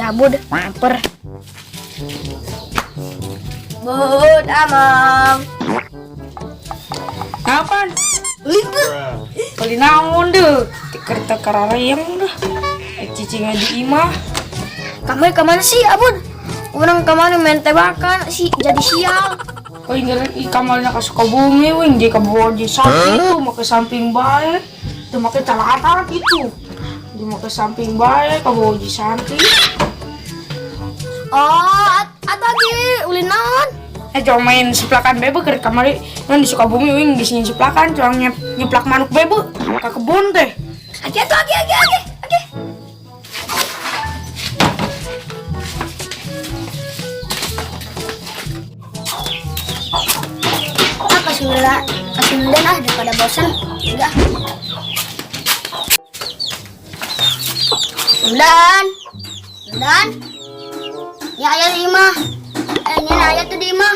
Abud, lapar. Bud, amang. Kapan? Libu. Beli naon deh? Kereta kararayang dah. Cicing di imah. Kamu kemana sih, Abud? Orang kemana main tebakan sih jadi sial. Oh ingin kamalnya ke Sukabumi, wing di kabawa di samping itu, mau ke samping baik, itu mau ke talatar gitu, di mau ke samping baik, kabawa di samping. Oh, atau lagi ulin naon? Coba main seplakan bebe ke kamari, kan di Sukabumi wing di sini seplakan, cuma nyeplak manuk bebe ke kebun teh. Lagi. Kasih udah lah daripada bosan. Udah. Udan. Ya ayah di imah. Ini ayah tuh di imah.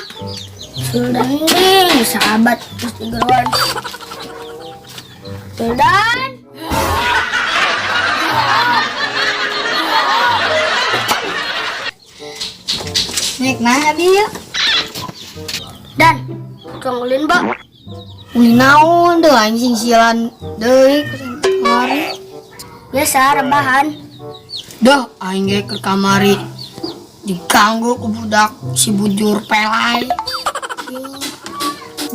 Suldan ini sahabat terus digeruan. Suldan. Nek mana dia? Dan tukang ulin, Mbak. Ulin naon deh anjing sialan deui kamari. Biasa rebahan. Dah, aing ge ke kamari diganggu ku budak si bujur pelai.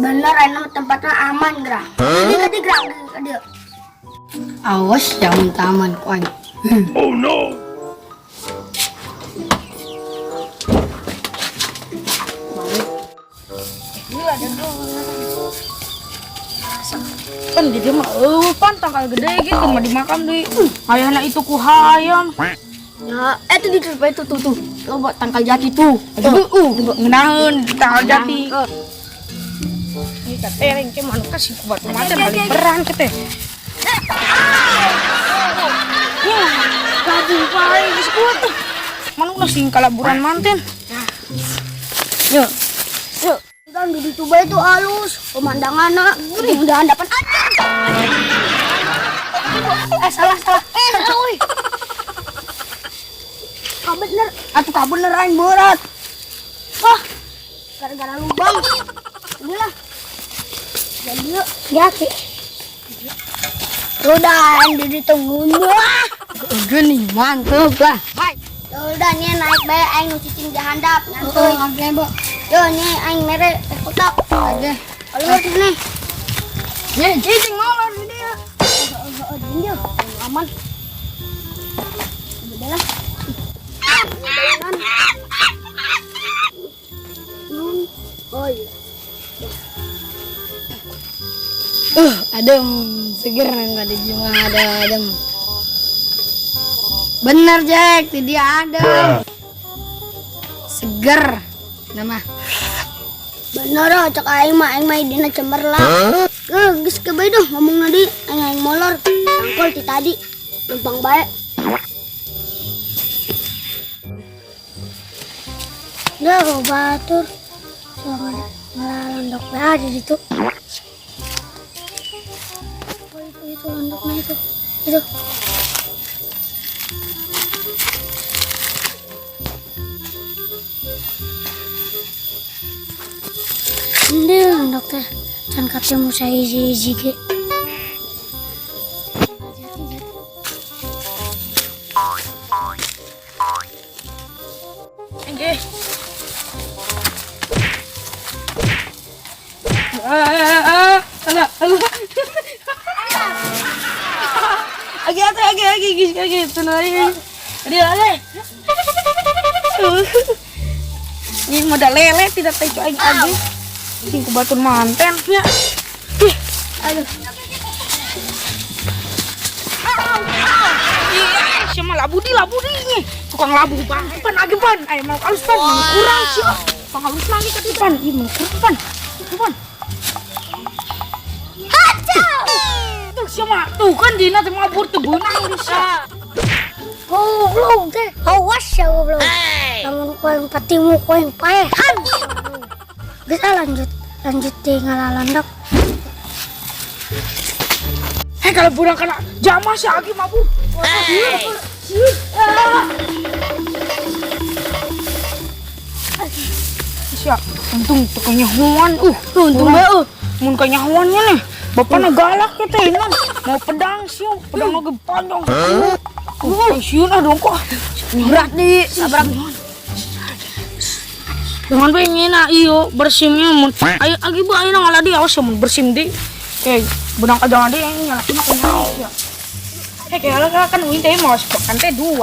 Bener enak tempatnya aman, Gerah. Jadi Gerah, dia. Awas jangan taman ku aing. Oh no! Kan jadi mah, pan tangkal gede gitu mah dimakan deh. Ayahna itu ku hayam. Ya, itu di depan itu tuh. Coba tangkal jati tuh. Ngenaun tangkal jati. Ini katereng ke mana kasih kubat manten paling beran kete. Lagi paling disebut tuh. Mana udah sing kalaburan manten. Yo. Dan di Tuba itu halus, pemandangannya mudah-mudahan dapat aja. Salah. Woi. Kau bener aing berat. Wah, gara-gara lubang. Inilah. Jadi yuk, hati. Udah, ditungguin. Wah. Udah nih, mantep lah. Udah nih naik bae aing nu cicing di handap ngantuy. Oke, Mbak. Yo nih aing mere kotak. Oke. Kalau sini. Nih, cicing molor di dia. Dia aman. Udah lah. Oh iya. Adem, seger nggak ada cuma ada adem. Bener Jack, dia adem. Seger nama. Bener oh, cek aing mah dina cemerlang. Geus ke bae doh ngomongna di aing molor. Tangkol ti tadi. Numpang bae. Ya batur. Soalnya ngelandok bae di situ. Oh itu landoknya itu. Itu. Ini landok teh. Can katemu saya hiji ge. Oke. Salah. Lagi tunai. Ada. Ini modal lele tidak tahu aing lagi. Sing kubatun manten nya. Aduh. Iya, siapa labu di nih. Tukang labu pan lagi pan. Ayo mau halus pan, kurang sih. Tukang halus lagi ke pan. Ih, mau kurang pan. Tuh siapa? Tuh kan dina teh mabur teu beunang bisa. Goblok teh. Awas ya goblok. Lamun koeng patimu koeng paehan. Bisa lanjut tinggal landok. Kalau burang kena jamah sih lagi mabuk. siap. Untung kenyahuan. Untung bae. Mun kenyahuannya nih. Bapaknya galak kita ini. Mau pedang sih, pedang lagi panjang. Siun dong kok. Berat di sabrak. Dengan pengen iyo bersimnya mun. Ayo agi ba ayo ngalah dia awas mun bersim di. Kayak benang aja ada yang nyalakin aku ya. Kayak kan uin teh mau kan teh 2.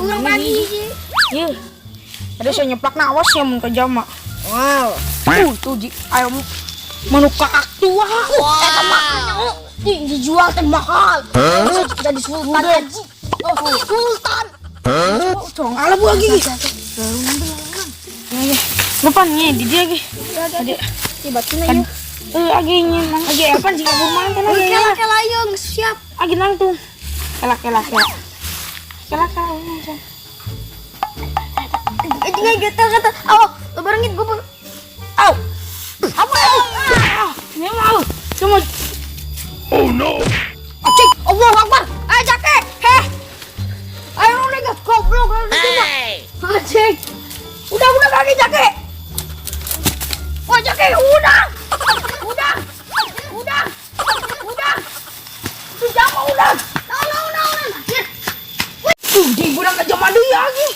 Urang tadi. Iya. Ada saya nyeplak na awas ya mun ke jama. Wow. Tuh ayo manuka aktua. Eta mahal. Dijual teh mahal. Bisa jadi sultan haji. Sultan. Cong ala bu lagi. Ya, depannya di dia lagi. Ada Tiba-tiba kan. yuk. Lagi nyemang. Lagi apa sih kamu mantan lagi. Kela yuk siap. Lagi nang tuh. Kela. Kela. Ini kata. Aw, barengit gua. Au. Apa itu? Ini mau. Cuma. Oh no! Cik, Allahu Akbar. Ayo jake. Heh. Ayo nih goblok kalau Cik. Udah kaki jake. Wah jake udah. Sudah mau udah. Udah. Di bulan ke jama dia lagi.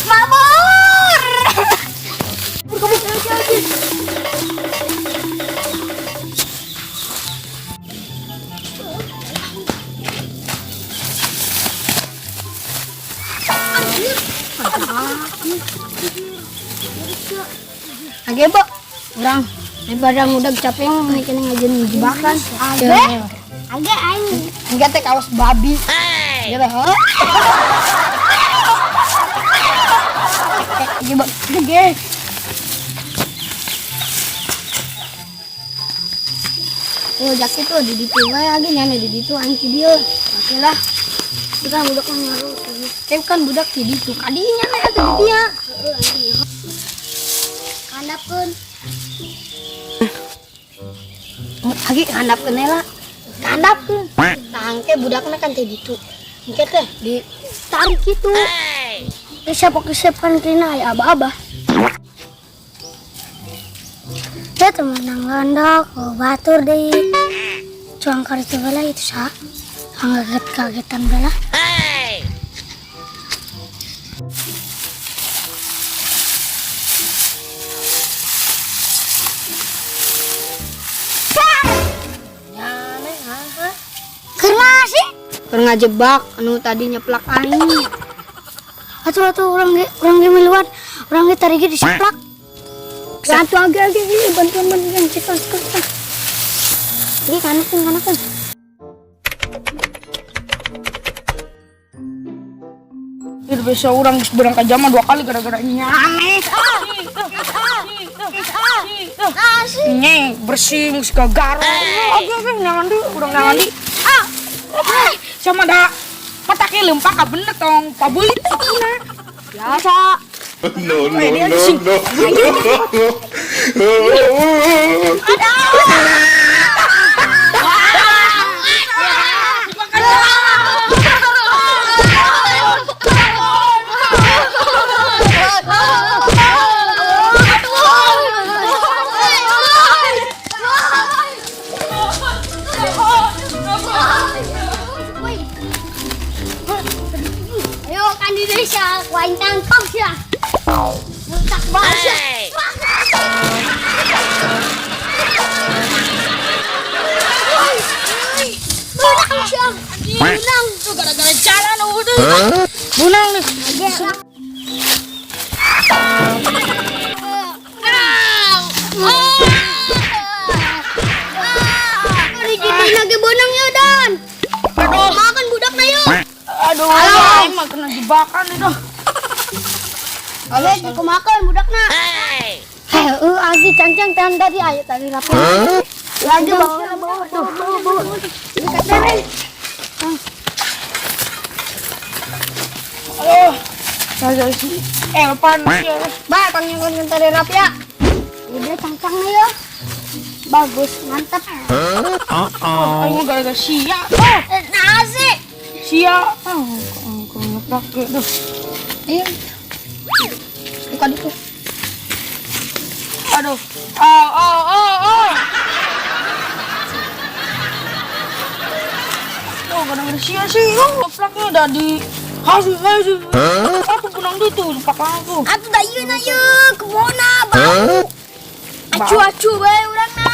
Mabur. Age, Bo. Urang daripada udah capek mikirin ngajen jebakan. Age aing. Enggak teh kaos babi. Gitu, heh. Gede. Oh, jaki tuh di ditu lagi nyane di ditu aing video. Oke lah. Kita budak ngaruh. Kan budak di ditu. Kadinya nih atuh di dia. Handapkeun. Lagi handapkeun lah. Handapkeun. Tangke budakna kan teh ditu. Engke teh di tarik kitu. Siapa-siapa kena ya abah-abah. Ya teman nanganda ko batur deh. Cuang kari bala itu sah. Kagetan bala. Karena sih? Karena jebak anu tadi nyeplak aing. Atuh orang ge miluan, orang ge tadi ge diseplak. Satu agak ini bantuan cepat. Ini kanakan. Itu biasa orang berangkat jama 2 kali gara-gara nyane. Ini bersih musik garo. Oke, nangan di, urang nangan di. Sama dah patake lempak ka bener tong pabelit sakuna. Biasa. No. Ayo kan Indonesia, wain tangkap ya. Muntak banget. Bunang tuh gara-gara jalan udah. Bunang nih. Lagi bonang ya Dan. Aduh, makan budak na yuk. Aduh, emang kena jebakan itu. Ayo, aku makan budak na. Agi cangcang tadi ayo tadi rapi. Lagi bawa. Tuh. Ini katanya. Aduh. Kagak sih. Elpan sih. Ba, tangnya tadi rapi ya. Udah cangcang na yuk. Bagus, mantap. Ayo gara-gara siap. Nasi. Sia. Kalau nyeplak gitu. Iya. Bukan itu. Aduh. Oh. Oh, kadang sia sih. Nyeplaknya udah di hasil. Aku pulang itu lupa aku. Atuh da ieu na ieu, kemana bau. Acu bae urang na.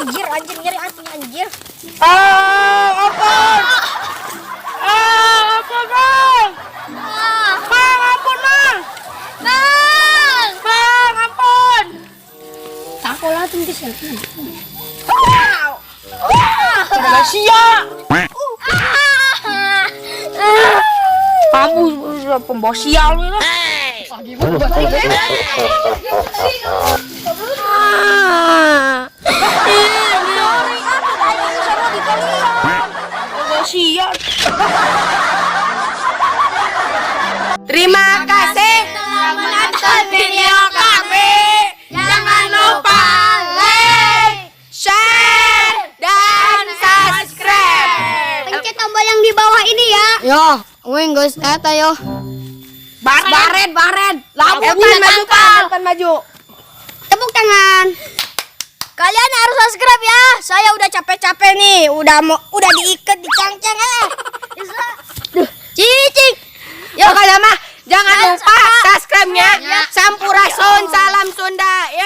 Anjir nyeri atuh anjir. Apa? Apa, Bang? Bang, ampun, Bang. Bang, ampun. Takolah tuh bisa. Ada sia. Kamu pembawa sial lu lah. Sial. Terima kasih telah menonton video kami. Jangan lupa like, share, dan subscribe. Pencet tombol yang di bawah ini ya. Yo, wing guys, eta yo. Baret. Elpan maju. Tepuk tangan. Kalian harus subscribe ya. Saya udah capek-capek nih. Udah diikat di cangcang Cicing. Yo, kalau mah jangan lupa subscribe-nya. Sampurasun, salam Sunda. Yo.